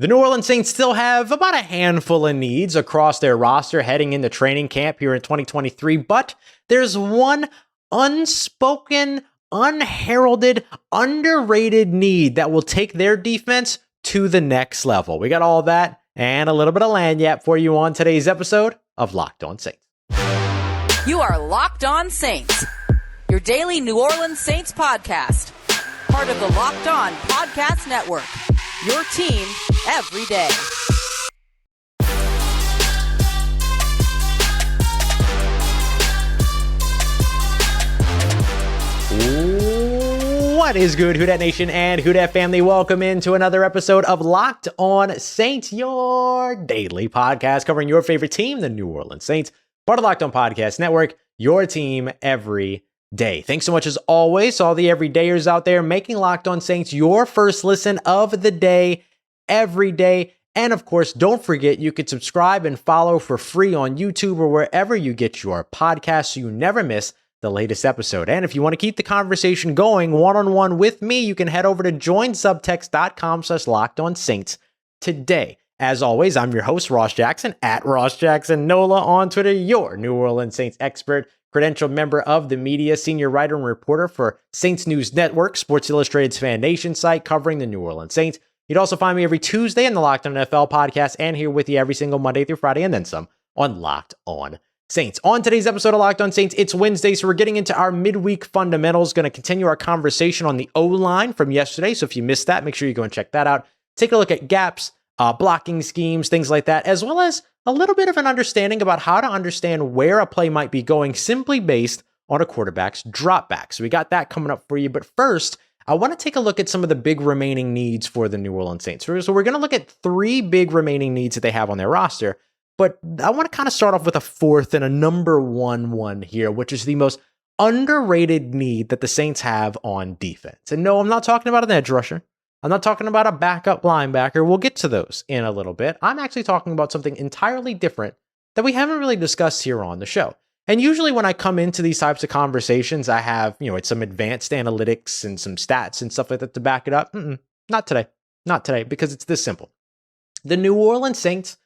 The New Orleans Saints still have about a handful of needs across their roster heading into training camp here in 2023, but there's one unspoken, unheralded, underrated need that will take their defense to the next level. We got all that and a little bit of lagniappe for you on today's episode of Locked On Saints. You are Locked On Saints, your daily New Orleans Saints podcast, part of the Locked On Podcast Network, your team every day. What is good, Who Dat Nation and Who Dat family? Welcome into another episode of Locked On Saints, your daily podcast covering your favorite team, the New Orleans Saints, part of Locked On Podcast Network, your team every day. Thanks so much as always to all the everydayers out there making Locked On Saints your first listen of the day every day. And of course, don't forget you can subscribe and follow for free on YouTube or wherever you get your podcasts so you never miss the latest episode. And if you want to keep the conversation going one-on-one with me, you can head over to joinsubtext.com/LockedOnSaints today. As always, I'm your host, Ross Jackson, at Ross Jackson Nola on Twitter, your New Orleans Saints expert, credentialed member of the media, senior writer and reporter for Saints News Network, Sports Illustrated's Fan Nation site covering the New Orleans Saints. You'd also find me every Tuesday in the Locked On NFL podcast and here with you every single Monday through Friday and then some on Locked On Saints. On today's episode of Locked On Saints, it's Wednesday, so we're getting into our midweek fundamentals. Going to continue our conversation on the O-line from yesterday, so if you missed that, make sure you go and check that out. Take a look at gaps, blocking schemes, things like that, as well as a little bit of an understanding about how to understand where a play might be going simply based on a quarterback's dropback. So we got that coming up for you, but first, I want to take a look at some of the big remaining needs for the New Orleans Saints. So we're going to look at three big remaining needs that they have on their roster, but I want to kind of start off with a fourth and a number one here, which is the most underrated need that the Saints have on defense. And no, I'm not talking about an edge rusher. I'm not talking about a backup linebacker. We'll get to those in a little bit. I'm actually talking about something entirely different that we haven't really discussed here on the show. And usually when I come into these types of conversations, I have, it's some advanced analytics and some stats and stuff like that to back it up. Not today. Not today, because it's this simple. The New Orleans Saints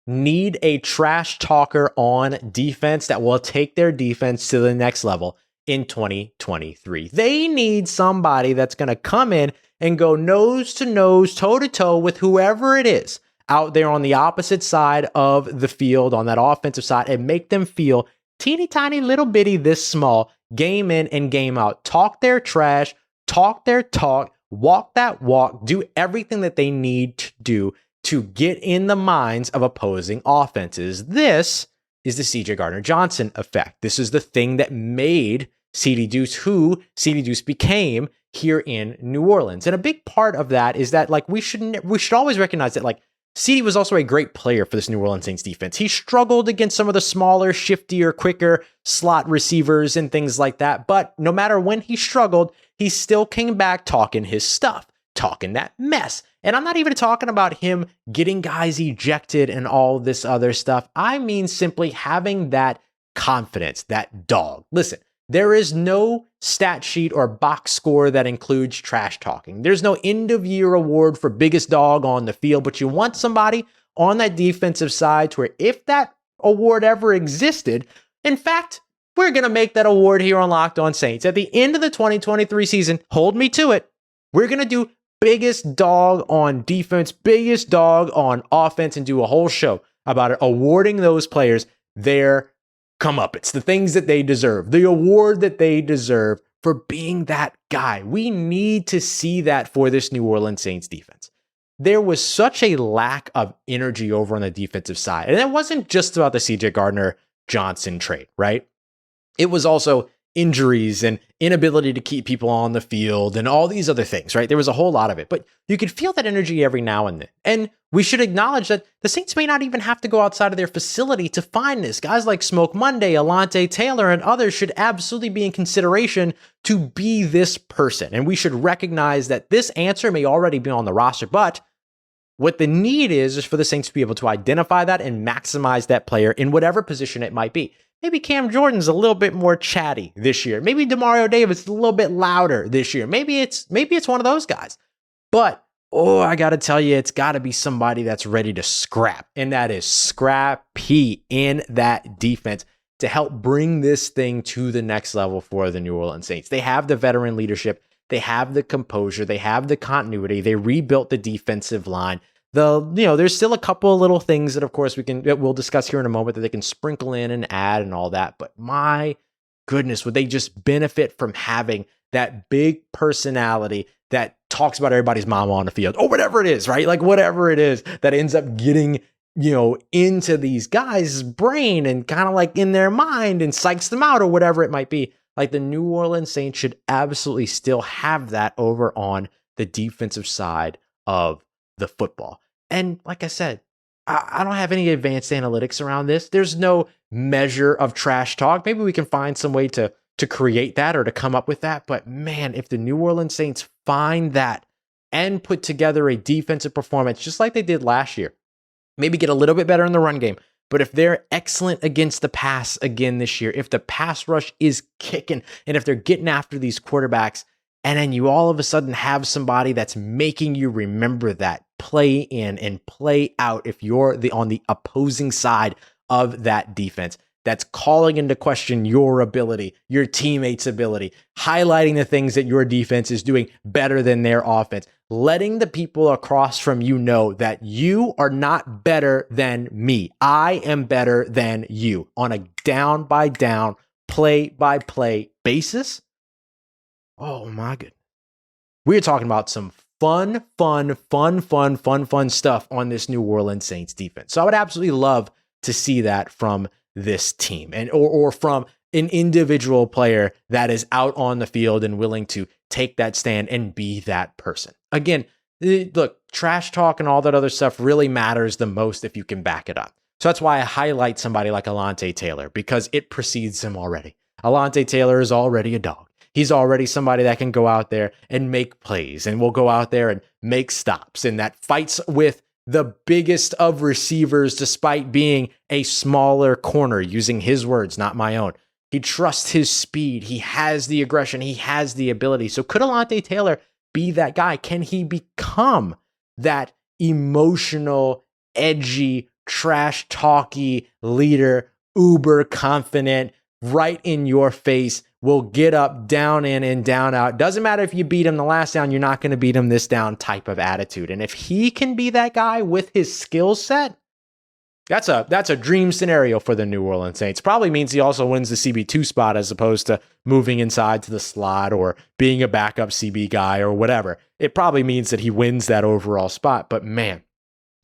need a trash talker on defense that will take their defense to the next level in 2023. They need somebody that's going to come in and go nose to nose, toe to toe with whoever it is out there on the opposite side of the field, on that offensive side, and make them feel teeny tiny little bitty this small, game in and game out. Talk their trash, talk their talk, walk that walk, do everything that they need to do to get in the minds of opposing offenses. This is the CJ Gardner-Johnson effect. This is the thing that made CD Deuce who CD Deuce became here in New Orleans. And a big part of that is that we should always recognize that CD was also a great player for this New Orleans Saints defense. He struggled against some of the smaller, shiftier, quicker slot receivers and things like that. But no matter when he struggled, he still came back talking his stuff, talking that mess. And I'm not even talking about him getting guys ejected and all this other stuff. I mean simply having that confidence, that dog. Listen, there is no stat sheet or box score that includes trash talking. There's no end of year award for biggest dog on the field, but you want somebody on that defensive side to where if that award ever existed, in fact, we're going to make that award here on Locked On Saints. At the end of the 2023 season, hold me to it, we're going to do biggest dog on defense, biggest dog on offense, and do a whole show about it, awarding those players their comeuppance, the things that they deserve, the award that they deserve for being that guy. We need to see that for this New Orleans Saints defense. There was such a lack of energy over on the defensive side. And it wasn't just about the CJ Gardner-Johnson trade, right? It was also injuries and inability to keep people on the field and all these other things, right? There was a whole lot of it, but you could feel that energy every now and then. And we should acknowledge that the Saints may not even have to go outside of their facility to find this. Guys like Smoke Monday, Alontae Taylor, and others should absolutely be in consideration to be this person. And we should recognize that this answer may already be on the roster, but what the need is for the Saints to be able to identify that and maximize that player in whatever position it might be. Maybe Cam Jordan's a little bit more chatty this year. Maybe Demario Davis is a little bit louder this year. Maybe it's one of those guys. But oh, I got to tell you, it's got to be somebody that's ready to scrap. And that is scrappy in that defense to help bring this thing to the next level for the New Orleans Saints. They have the veteran leadership. They have the composure. They have the continuity. They rebuilt the defensive line. There's still a couple of little things that, of course, we'll discuss here in a moment that they can sprinkle in and add and all that. But my goodness, would they just benefit from having that big personality that talks about everybody's mama on the field or whatever it is, right? Like whatever it is that ends up getting, into these guys' brain and kind of like in their mind and psychs them out or whatever it might be. Like the New Orleans Saints should absolutely still have that over on the defensive side of the football. And like I said, I don't have any advanced analytics around this. There's no measure of trash talk. Maybe we can find some way to create that or to come up with that. But man, if the New Orleans Saints find that and put together a defensive performance just like they did last year, maybe get a little bit better in the run game. But if they're excellent against the pass again this year, if the pass rush is kicking, and if they're getting after these quarterbacks, and then you all of a sudden have somebody that's making you remember that play in and play out if you're on the opposing side of that defense, that's calling into question your ability, your teammates' ability, highlighting the things that your defense is doing better than their offense, letting the people across from you know that you are not better than me. I am better than you on a down by down, play by play basis. Oh my goodness. We're talking about some fun stuff on this New Orleans Saints defense. So I would absolutely love to see that from this team and or from an individual player that is out on the field and willing to take that stand and be that person. Again, look, trash talk and all that other stuff really matters the most if you can back it up. So that's why I highlight somebody like Alontae Taylor, because it precedes him already. Alontae Taylor is already a dog. He's already somebody that can go out there and make plays and will go out there and make stops and that fights with the biggest of receivers despite being a smaller corner, using his words, not my own. He trusts his speed. He has the aggression. He has the ability. So could Alontae Taylor be that guy? Can he become that emotional, edgy, trash talky leader, uber confident, right in your face, will get up, down in and down out. Doesn't matter if you beat him the last down, you're not going to beat him this down type of attitude. And if he can be that guy with his skill set, that's a dream scenario for the New Orleans Saints. Probably means he also wins the CB2 spot as opposed to moving inside to the slot or being a backup CB guy or whatever. It probably means that he wins that overall spot. But man,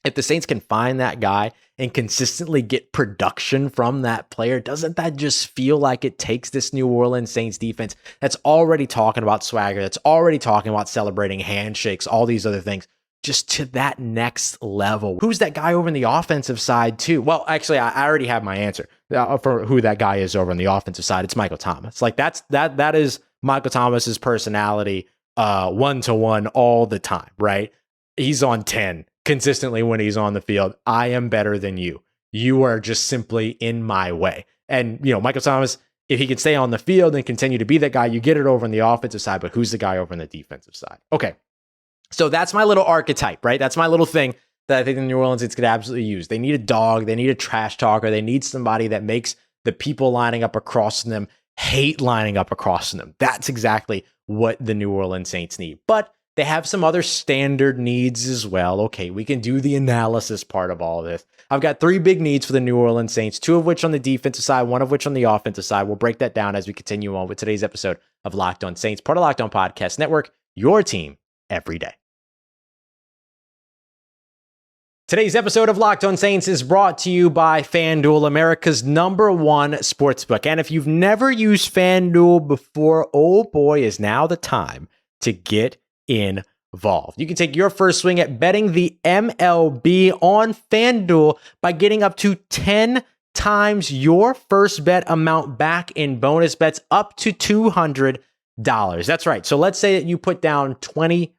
if the Saints can find that guy and consistently get production from that player, doesn't that just feel like it takes this New Orleans Saints defense that's already talking about swagger, that's already talking about celebrating handshakes, all these other things, just to that next level? Who's that guy over on the offensive side too? Well, actually, I already have my answer for who that guy is over on the offensive side. It's Michael Thomas. Like that is Michael Thomas's personality, 1-to-1 all the time, right? He's on 10 consistently when he's on the field. I am better than you. You are just simply in my way. And, Michael Thomas, if he can stay on the field and continue to be that guy, you get it over on the offensive side, but who's the guy over on the defensive side? Okay. So that's my little archetype, right? That's my little thing that I think the New Orleans Saints could absolutely use. They need a dog. They need a trash talker. They need somebody that makes the people lining up across from them hate lining up across from them. That's exactly what the New Orleans Saints need. But they have some other standard needs as well. Okay, we can do the analysis part of all of this. I've got 3 big needs for the New Orleans Saints, 2 of which on the defensive side, 1 of which on the offensive side. We'll break that down as we continue on with today's episode of Locked On Saints, part of Locked On Podcast Network, your team every day. Today's episode of Locked On Saints is brought to you by FanDuel, America's #1 sportsbook. And if you've never used FanDuel before, oh boy, is now the time to get involved. You can take your first swing at betting the MLB on FanDuel by getting up to 10 times your first bet amount back in bonus bets up to $200. That's right. So let's say that you put down $20.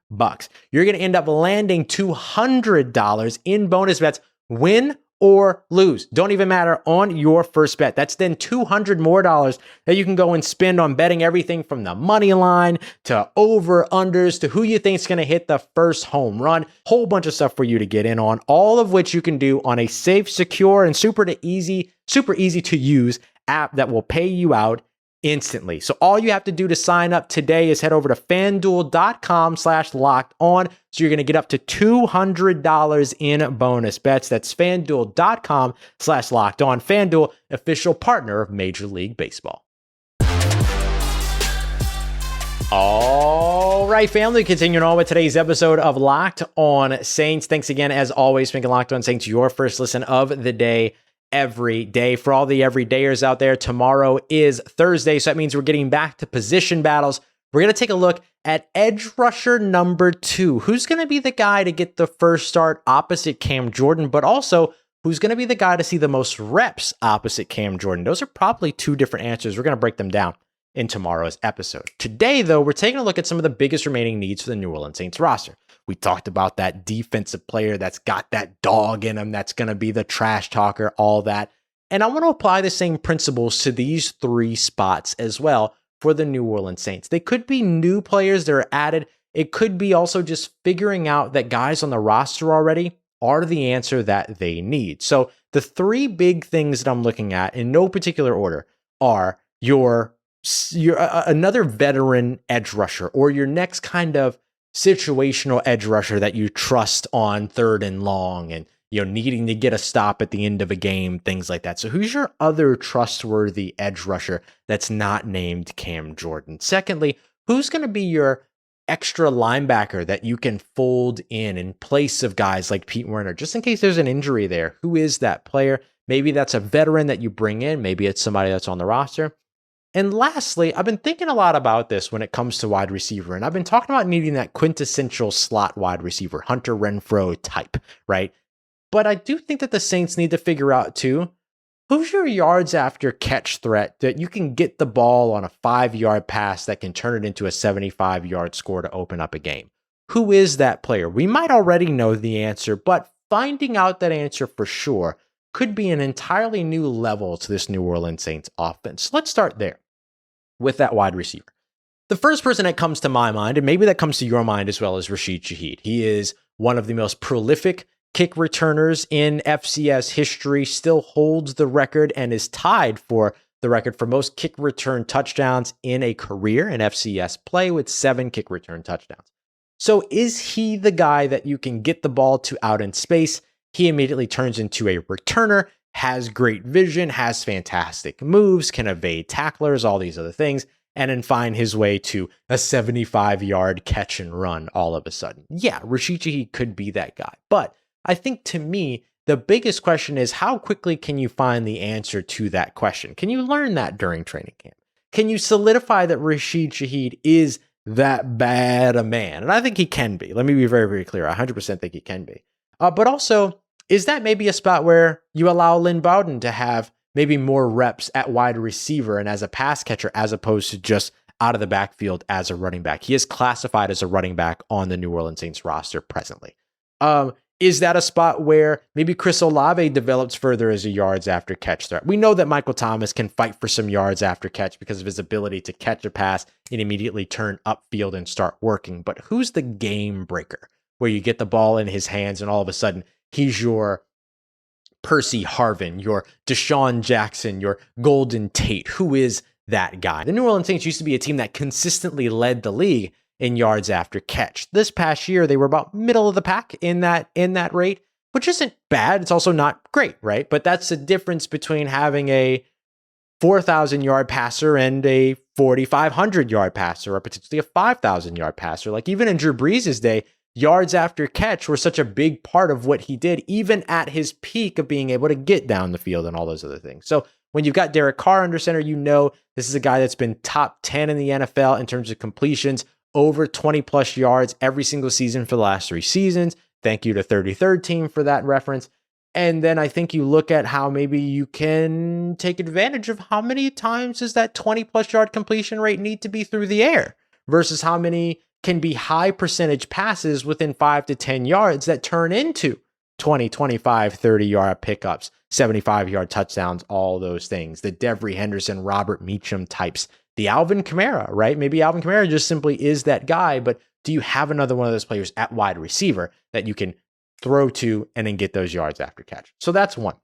You're going to end up landing $200 in bonus bets, win or lose. Don't even matter on your first bet. That's then $200 more that you can go and spend on betting everything from the money line to over-unders to who you think is going to hit the first home run. Whole bunch of stuff for you to get in on, all of which you can do on a safe, secure, and super easy to use app that will pay you out instantly. So all you have to do to sign up today is head over to fanduel.com/locked-on. So you're going to get up to $200 in bonus bets. That's fanduel.com/locked-on. FanDuel, official partner of Major League Baseball. All right, family, continuing on with today's episode of Locked On Saints. Thanks again, as always, making Locked On Saints your first listen of the day every day. For all the everydayers out there, tomorrow is Thursday, so that means we're getting back to position battles. We're going to take a look at edge rusher number 2. Who's going to be the guy to get the first start opposite Cam Jordan, but also who's going to be the guy to see the most reps opposite Cam Jordan? Those are probably two different answers. We're going to break them down in tomorrow's episode. Today, though, we're taking a look at some of the biggest remaining needs for the New Orleans Saints roster. We talked about that defensive player that's got that dog in him, that's going to be the trash talker, all that. And I want to apply the same principles to these 3 spots as well for the New Orleans Saints. They could be new players that are added. It could be also just figuring out that guys on the roster already are the answer that they need. So the 3 big things that I'm looking at in no particular order are your another veteran edge rusher, or your next kind of situational edge rusher that you trust on 3rd and long and, needing to get a stop at the end of a game, things like that. So who's your other trustworthy edge rusher that's not named Cam Jordan? Secondly, who's going to be your extra linebacker that you can fold in place of guys like Pete Werner, just in case there's an injury there? Who is that player? Maybe that's a veteran that you bring in. Maybe it's somebody that's on the roster. And lastly, I've been thinking a lot about this when it comes to wide receiver, and I've been talking about needing that quintessential slot wide receiver, Hunter Renfrow type, right? But I do think that the Saints need to figure out too, who's your yards after catch threat that you can get the ball on a 5-yard pass that can turn it into a 75-yard score to open up a game? Who is that player? We might already know the answer, but finding out that answer for sure could be an entirely new level to this New Orleans Saints offense. Let's start there with that wide receiver. The first person that comes to my mind, and maybe that comes to your mind as well, is Rashid Shaheed. He is one of the most prolific kick returners in FCS history, still holds the record and is tied for the record for most kick return touchdowns in a career in FCS play with 7 kick return touchdowns. So is he the guy that you can get the ball to out in space? He immediately turns into a returner, has great vision, has fantastic moves, can evade tacklers, all these other things, and then find his way to a 75-yard catch and run all of a sudden. Yeah, Rashid Shaheed could be that guy. But I think to me, the biggest question is how quickly can you find the answer to that question? Can you learn that during training camp? Can you solidify that Rashid Shaheed is that bad a man? And I think he can be. Let me be very, very clear. I 100% think he can be. But also, is that maybe a spot where you allow Lynn Bowden to have maybe more reps at wide receiver and as a pass catcher as opposed to just out of the backfield as a running back? He is classified as a running back on the New Orleans Saints roster presently. Is that a spot where maybe Chris Olave develops further as a yards after catch threat? We know that Michael Thomas can fight for some yards after catch because of his ability to catch a pass and immediately turn upfield and start working. But who's the game breaker where you get the ball in his hands and all of a sudden he's your Percy Harvin, your Deshaun Jackson, your Golden Tate? Who is that guy? The New Orleans Saints used to be a team that consistently led the league in yards after catch. This past year, they were about middle of the pack in that rate, which isn't bad. It's also not great, right? But that's the difference between having a 4,000-yard passer and a 4,500-yard passer, or potentially a 5,000-yard passer. Like even in Drew Brees' day, yards after catch were such a big part of what he did, even at his peak of being able to get down the field and all those other things. So when you've got Derek Carr under center, you know this is a guy that's been top 10 in the NFL in terms of completions, over 20 plus yards every single season for the last 3 seasons. Thank you to 33rd Team for that reference. And then I think you look at how maybe you can take advantage of how many times does that 20 plus yard completion rate need to be through the air versus how many can be high percentage passes within 5 to 10 yards that turn into 20, 25, 30-yard pickups, 75-yard touchdowns, all those things. The Devery Henderson, Robert Meacham types. The Alvin Kamara, right? Maybe Alvin Kamara just simply is that guy, but do you have another one of those players at wide receiver that you can throw to and then get those yards after catch? So that's one.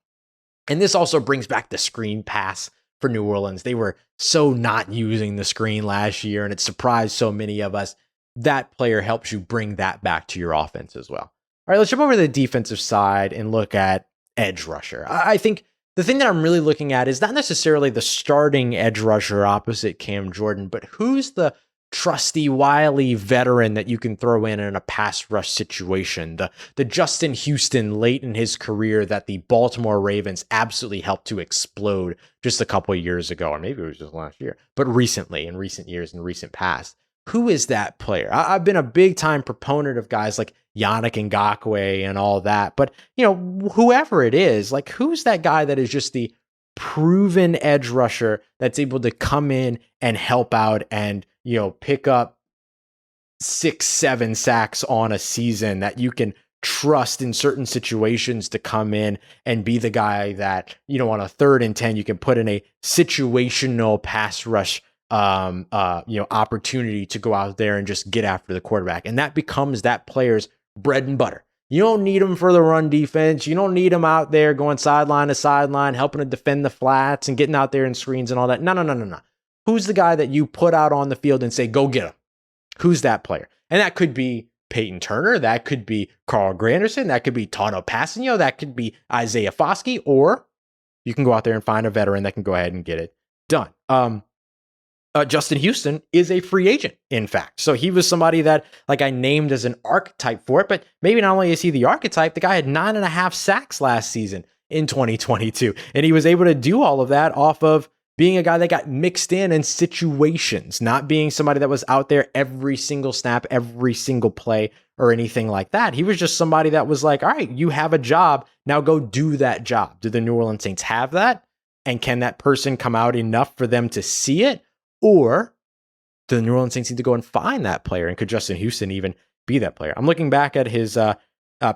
And this also brings back the screen pass for New Orleans. They were so not using the screen last year, and it surprised so many of us. That player helps you bring that back to your offense as well. All right, let's jump over to the defensive side and look at edge rusher. I think the thing that I'm really looking at is not necessarily the starting edge rusher opposite Cam Jordan, but who's the trusty, wily veteran that you can throw in a pass rush situation. The Justin Houston late in his career that the Baltimore Ravens absolutely helped to explode just a couple of years ago, or maybe it was just last year, but recently, in recent years, in recent past. Who is that player? I've been a big time proponent of guys like Yannick Ngakoue and all that, but whoever it is, like who's that guy that is just the proven edge rusher that's able to come in and help out and pick up 6-7 sacks on a season that you can trust in certain situations to come in and be the guy that, on a 3rd and 10, you can put in a situational pass rush, opportunity to go out there and just get after the quarterback. And that becomes that player's bread and butter. You don't need him for the run defense. You don't need him out there going sideline to sideline, helping to defend the flats and getting out there in screens and all that. No. Who's the guy that you put out on the field and say, go get him? Who's that player? And that could be Peyton Turner. That could be Carl Granderson. That could be Tano Passanio. That could be Isaiah Foskey. Or you can go out there and find a veteran that can go ahead and get it done. Justin Houston is a free agent, in fact. So he was somebody that I named as an archetype for it, but maybe not only is he the archetype, the guy had 9.5 sacks last season in 2022. And he was able to do all of that off of being a guy that got mixed in situations, not being somebody that was out there every single snap, every single play or anything like that. He was just somebody that was like, all right, you have a job, now go do that job. Do the New Orleans Saints have that? And can that person come out enough for them to see it? Or do the New Orleans Saints need to go and find that player? And could Justin Houston even be that player? I'm looking back at his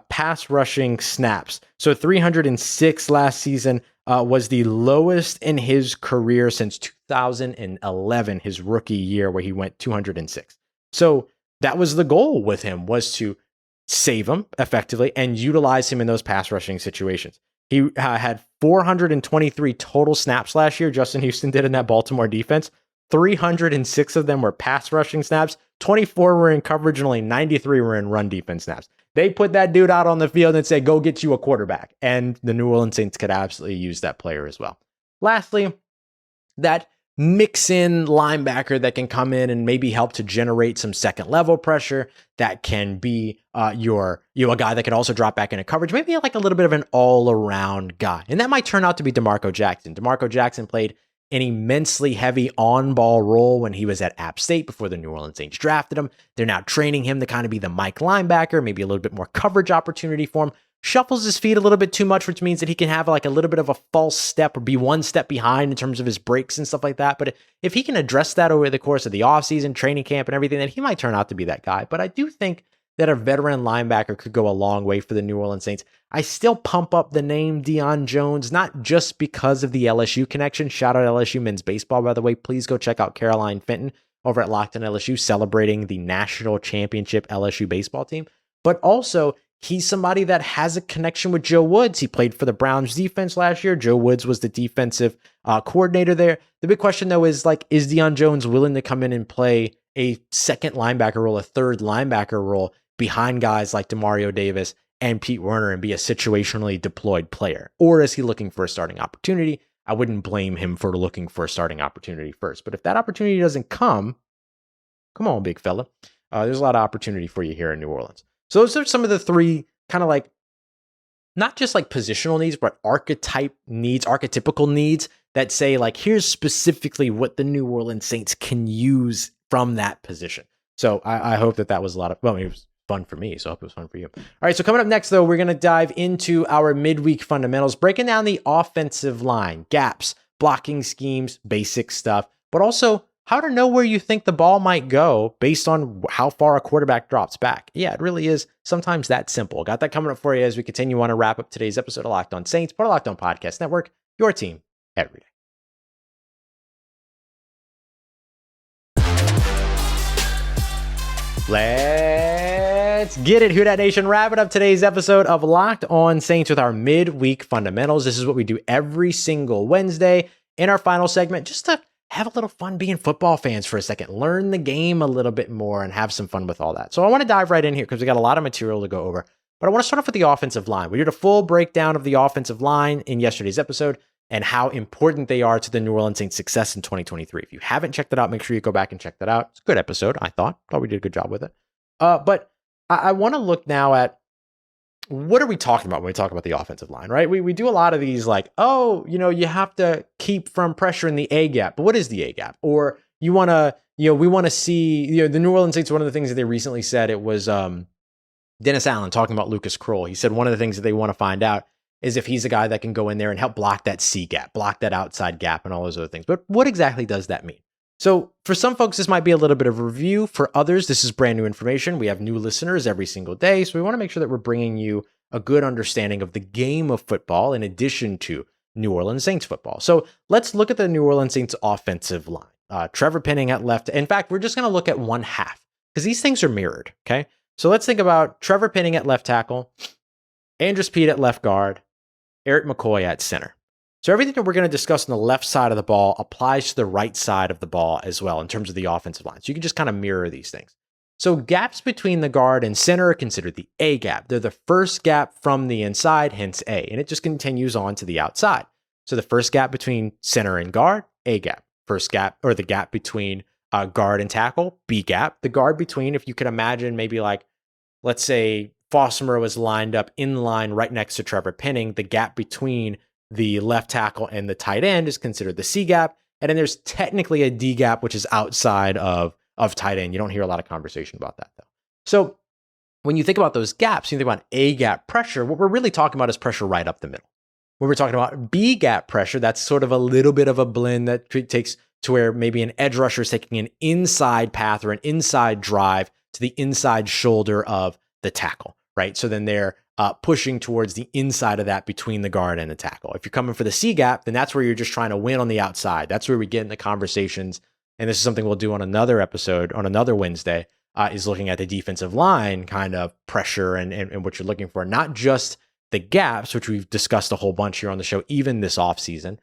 pass rushing snaps. So 306 last season was the lowest in his career since 2011, his rookie year, where he went 206. So that was the goal with him, was to save him effectively and utilize him in those pass rushing situations. He had 423 total snaps last year, Justin Houston did, in that Baltimore defense. 306 of them were pass rushing snaps, 24 were in coverage, and only 93 were in run defense snaps. They put that dude out on the field and said, go get you a quarterback. And the New Orleans Saints could absolutely use that player as well. Lastly, that mix-in linebacker that can come in and maybe help to generate some second level pressure. That can be a guy that could also drop back into coverage, maybe like a little bit of an all-around guy. And that might turn out to be DeMarco Jackson. DeMarco Jackson played an immensely heavy on-ball role when he was at App State before the New Orleans Saints drafted him. They're now training him to kind of be the Mike linebacker, maybe a little bit more coverage opportunity for him. Shuffles his feet a little bit too much, which means that he can have like a little bit of a false step or be one step behind in terms of his breaks and stuff like that. But if he can address that over the course of the offseason, training camp and everything, then he might turn out to be that guy. But I do think that a veteran linebacker could go a long way for the New Orleans Saints. I still pump up the name Dion Jones, not just because of the LSU connection. Shout out LSU men's baseball, by the way. Please go check out Caroline Fenton over at Locked On LSU celebrating the national championship LSU baseball team. But also, he's somebody that has a connection with Joe Woods. He played for the Browns defense last year. Joe Woods was the defensive coordinator there. The big question, though, is is Dion Jones willing to come in and play a second linebacker role, a third linebacker role behind guys like Demario Davis and Pete Werner and be a situationally deployed player? Or is he looking for a starting opportunity? I wouldn't blame him for looking for a starting opportunity first. But if that opportunity doesn't come on, big fella. There's a lot of opportunity for you here in New Orleans. So those are some of the three kind of not just positional needs, but archetype needs, archetypical needs that say here's specifically what the New Orleans Saints can use from that position. So I hope that was it was fun for me, so I hope it was fun for you. All right, so coming up next, though, we're going to dive into our midweek fundamentals, breaking down the offensive line, gaps, blocking schemes, basic stuff, but also how to know where you think the ball might go based on how far a quarterback drops back. Yeah, it really is sometimes that simple. Got that coming up for you as we continue on to wrap up today's episode of Locked On Saints, part of Locked On Podcast Network, your team every day. Let's get it, Who Dat Nation. Wrapping up today's episode of Locked On Saints with our midweek fundamentals. This is what we do every single Wednesday in our final segment, just to have a little fun being football fans for a second, learn the game a little bit more and have some fun with all that. So I want to dive right in here because we got a lot of material to go over, but I want to start off with the offensive line. We did a full breakdown of the offensive line in yesterday's episode and how important they are to the New Orleans Saints' success in 2023. If you haven't checked that out, make sure you go back and check that out. It's a good episode, I thought. We did a good job with it. But I want to look now at what are we talking about when we talk about the offensive line, right? We do a lot of these like, oh, you have to keep from pressure in the A gap. But what is the A gap? Or you want to, we want to see, the New Orleans Saints, one of the things that they recently said, it was Dennis Allen talking about Lucas Kroll. He said one of the things that they want to find out is if he's a guy that can go in there and help block that C gap, block that outside gap and all those other things. But what exactly does that mean? So for some folks, this might be a little bit of a review. For others, this is brand new information. We have new listeners every single day. So we want to make sure that we're bringing you a good understanding of the game of football in addition to New Orleans Saints football. So let's look at the New Orleans Saints offensive line. Trevor Penning at left. In fact, we're just going to look at one half because these things are mirrored. Okay. So let's think about Trevor Penning at left tackle, Andrus Peat at left guard, Erik McCoy at center. So everything that we're going to discuss on the left side of the ball applies to the right side of the ball as well in terms of the offensive line. So you can just kind of mirror these things. So gaps between the guard and center are considered the A gap. They're the first gap from the inside, hence A, and it just continues on to the outside. So the first gap between center and guard, A gap. First gap, or the gap between guard and tackle, B gap. The guard between, if you could imagine maybe like, let's say Fossmer was lined up in line right next to Trevor Penning, the gap between the left tackle and the tight end is considered the C gap. And then there's technically a D gap, which is outside of tight end. You don't hear a lot of conversation about that though. So when you think about those gaps, you think about A gap pressure, what we're really talking about is pressure right up the middle. When we're talking about B gap pressure, that's sort of a little bit of a blend that takes to where maybe an edge rusher is taking an inside path or an inside drive to the inside shoulder of the tackle, right? So then they're pushing towards the inside of that between the guard and the tackle. If you're coming for the C gap, then that's where you're just trying to win on the outside. That's where we get in the conversations. And this is something we'll do on another episode, on another Wednesday, is looking at the defensive line kind of pressure and what you're looking for. Not just the gaps, which we've discussed a whole bunch here on the show, even this offseason,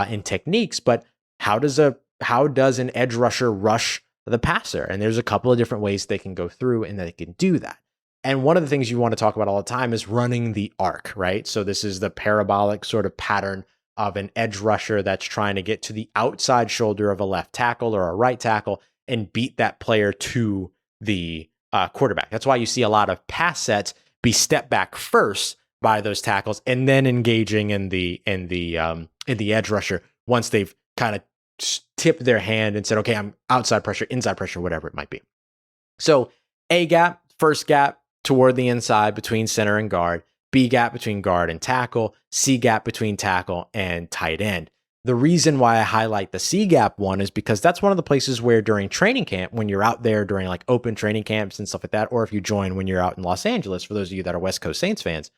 in techniques, but how does an edge rusher rush the passer? And there's a couple of different ways they can go through and they can do that. And one of the things you want to talk about all the time is running the arc, right? So this is the parabolic sort of pattern of an edge rusher that's trying to get to the outside shoulder of a left tackle or a right tackle and beat that player to the quarterback. That's why you see a lot of pass sets be stepped back first by those tackles and then engaging in the edge rusher once they've kind of tipped their hand and said, okay, I'm outside pressure, inside pressure, whatever it might be. So A gap, first gap toward the inside between center and guard, B gap between guard and tackle, C gap between tackle and tight end. The reason why I highlight the C gap one is because that's one of the places where during training camp, when you're out there during like open training camps and stuff like that, or if you join when you're out in Los Angeles, for those of you that are West Coast Saints fans,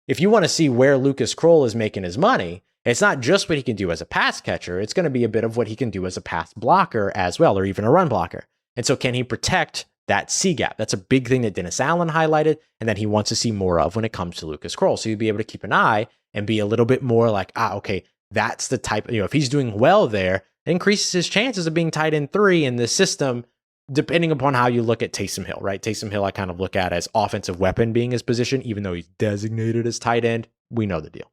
if you want to see where Lucas Kroll is making his money, it's not just what he can do as a pass catcher. It's going to be a bit of what he can do as a pass blocker as well, or even a run blocker. And so can he protect that C gap? That's a big thing that Dennis Allen highlighted and that he wants to see more of when it comes to Lucas Kroll. So you'd be able to keep an eye and be a little bit more like, okay, that's the type, if he's doing well there, it increases his chances of being tight end 3 in this system, depending upon how you look at Taysom Hill, right? Taysom Hill, I kind of look at as offensive weapon being his position, even though he's designated as tight end. We know the deal.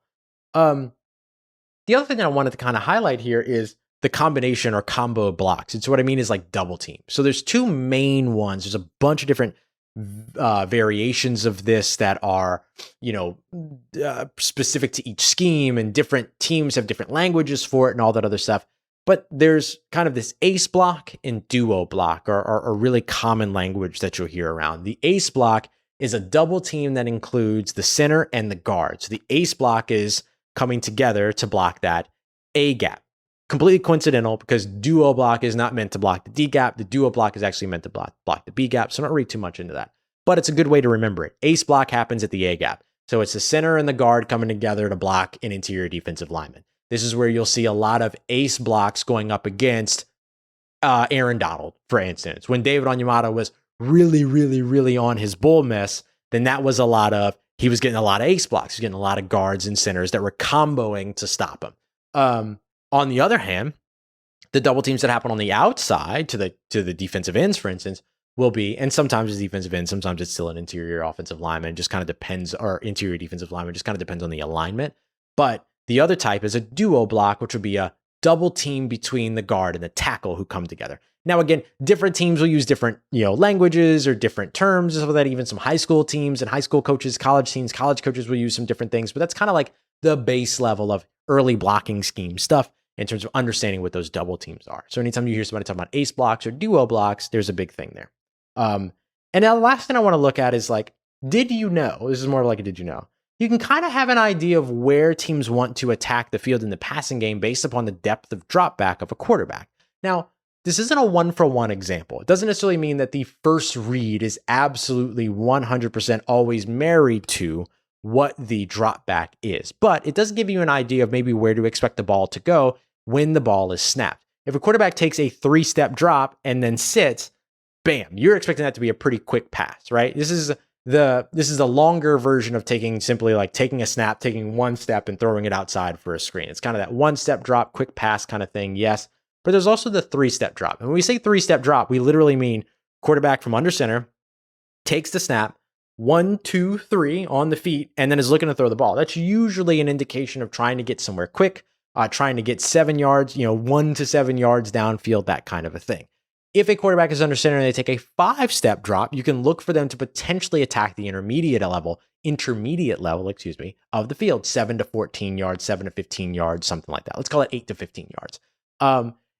The other thing that I wanted to kind of highlight here is the combination or combo of blocks. And so what I mean is like double team. So there's two main ones. There's a bunch of different variations of this that are, specific to each scheme, and different teams have different languages for it and all that other stuff. But there's kind of this ace block and duo block are really common language that you'll hear around. The ace block is a double team that includes the center and the guard. So the ace block is coming together to block that A gap. completely coincidental because duo block is not meant to block the D gap. The duo block is actually meant to block the B gap. So don't read too much into that. But it's a good way to remember it. Ace block happens at the A gap. So it's the center and the guard coming together to block an interior defensive lineman. This is where you'll see a lot of ace blocks going up against Aaron Donald, for instance. When David Onyemata was really on his bull mess, then that was he was getting a lot of ace blocks. He was getting a lot of guards and centers that were comboing to stop him. On the other hand, the double teams that happen on the outside to the defensive ends, for instance, will be, and sometimes it's defensive end, sometimes it's still an interior offensive lineman. It just kind of depends, or interior defensive lineman, just kind of depends on the alignment. But the other type is a duo block, which would be a double team between the guard and the tackle who come together. Now, again, different teams will use different, languages or different terms, so that even some high school teams and high school coaches, college teams, college coaches will use some different things. But that's kind of like the base level of early blocking scheme stuff in terms of understanding what those double teams are. So anytime you hear somebody talking about ace blocks or duo blocks, there's a big thing there. And now the last thing I want to look at is like, did you know? This is more like a did you know? You can kind of have an idea of where teams want to attack the field in the passing game based upon the depth of drop back of a quarterback. Now, this isn't a one-for-one example. It doesn't necessarily mean that the first read is absolutely 100% always married to what the drop back is, but it does give you an idea of maybe where to expect the ball to go when the ball is snapped. If a quarterback takes a 3-step drop and then sits, bam, you're expecting that to be a pretty quick pass, right? This is the longer version of taking a snap, taking 1 step and throwing it outside for a screen. It's kind of that 1-step drop, quick pass kind of thing, yes. But there's also the 3-step drop. And when we say 3-step drop, we literally mean quarterback from under center takes the snap, 1, 2, 3 on the feet, and then is looking to throw the ball. That's usually an indication of trying to get somewhere quick, trying to get 7 yards, 1 to 7 yards downfield, that kind of a thing. If a quarterback is under center and they take a 5-step drop, you can look for them to potentially attack the intermediate level, of the field, 7 to 14 yards, 7 to 15 yards, something like that. Let's call it 8 to 15 yards.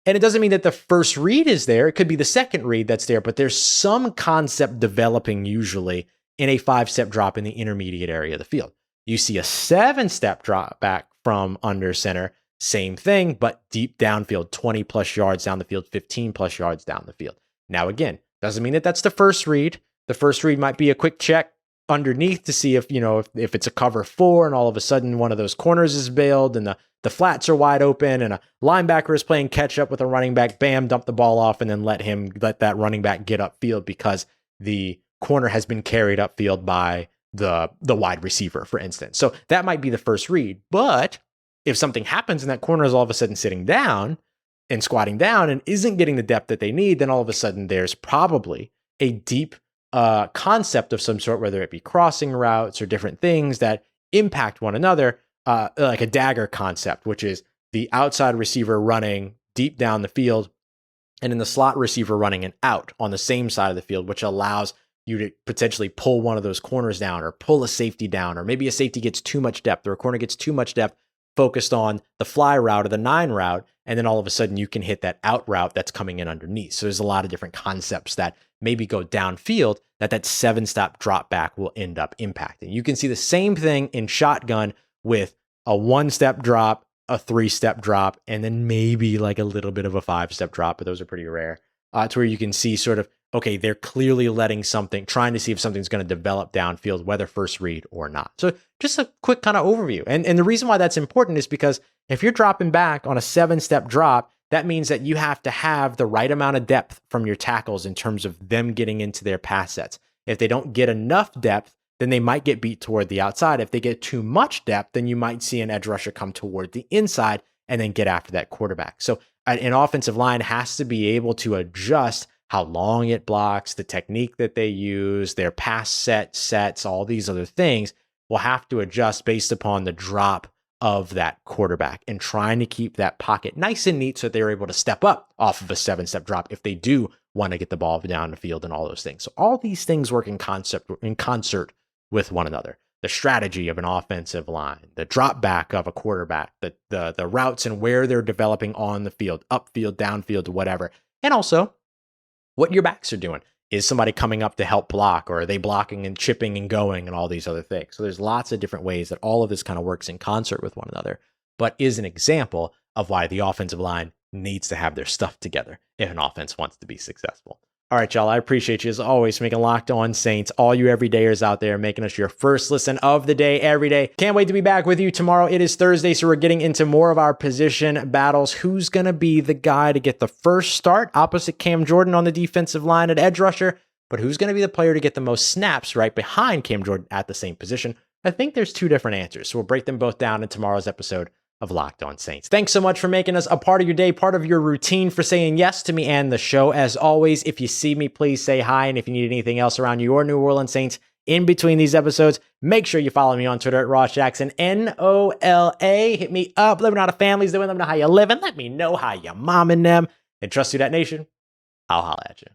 And it doesn't mean that the first read is there. It could be the second read that's there, but there's some concept developing usually in a 5-step drop in the intermediate area of the field. You see a 7-step drop back from under center, same thing, but deep downfield, 20 plus yards down the field, 15 plus yards down the field. Now, again, doesn't mean that that's the first read. The first read might be a quick check underneath to see if it's a cover 4 and all of a sudden one of those corners is bailed and the flats are wide open and a linebacker is playing catch up with a running back, bam, dump the ball off and then let that running back get upfield because the corner has been carried upfield by the wide receiver, for instance. So that might be the first read. But if something happens and that corner is all of a sudden sitting down and squatting down and isn't getting the depth that they need, then all of a sudden there's probably a deep concept of some sort, whether it be crossing routes or different things that impact one another, like a dagger concept, which is the outside receiver running deep down the field and then the slot receiver running an out on the same side of the field, which allows you to potentially pull one of those corners down or pull a safety down, or maybe a safety gets too much depth or a corner gets too much depth focused on the fly route or the 9 route, and then all of a sudden you can hit that out route that's coming in underneath. So there's a lot of different concepts that maybe go downfield that 7-step drop back will end up impacting. You can see the same thing in shotgun with a 1-step drop, a 3-step drop, and then maybe like a little bit of a 5-step drop, but those are pretty rare. To where you can see sort of, okay, they're clearly trying to see if something's going to develop downfield, whether first read or not. So just a quick kind of overview. And the reason why that's important is because if you're dropping back on a 7-step drop, that means that you have to have the right amount of depth from your tackles in terms of them getting into their pass sets. If they don't get enough depth, then they might get beat toward the outside. If they get too much depth, then you might see an edge rusher come toward the inside and then get after that quarterback. So an offensive line has to be able to adjust how long it blocks, the technique that they use, their pass sets, all these other things will have to adjust based upon the drop of that quarterback and trying to keep that pocket nice and neat so that they're able to step up off of a 7-step drop if they do want to get the ball down the field and all those things. So all these things work in concert with one another. The strategy of an offensive line, the drop back of a quarterback, the routes and where they're developing on the field, upfield, downfield, whatever. And also what your backs are doing. Is somebody coming up to help block, or are they blocking and chipping and going and all these other things? So there's lots of different ways that all of this kind of works in concert with one another, but is an example of why the offensive line needs to have their stuff together if an offense wants to be successful. All right, y'all, I appreciate you as always for making Locked On Saints, all you everydayers out there, making us your first listen of the day every day. Can't wait to be back with you tomorrow. It is Thursday, so we're getting into more of our position battles. Who's going to be the guy to get the first start opposite Cam Jordan on the defensive line at edge rusher? But who's going to be the player to get the most snaps right behind Cam Jordan at the same position? I think there's two different answers, so we'll break them both down in tomorrow's episode of Locked On Saints. Thanks so much for making us a part of your day, part of your routine, for saying yes to me and the show. As always, if you see me, please say hi. And if you need anything else around your New Orleans Saints in between these episodes, make sure you follow me on Twitter at Ross Jackson, NOLA. Hit me up. Let me know how the family's doing. Let me know how you're living. Let me know how you're momming them. And trust Who Dat Nation, I'll holla at you.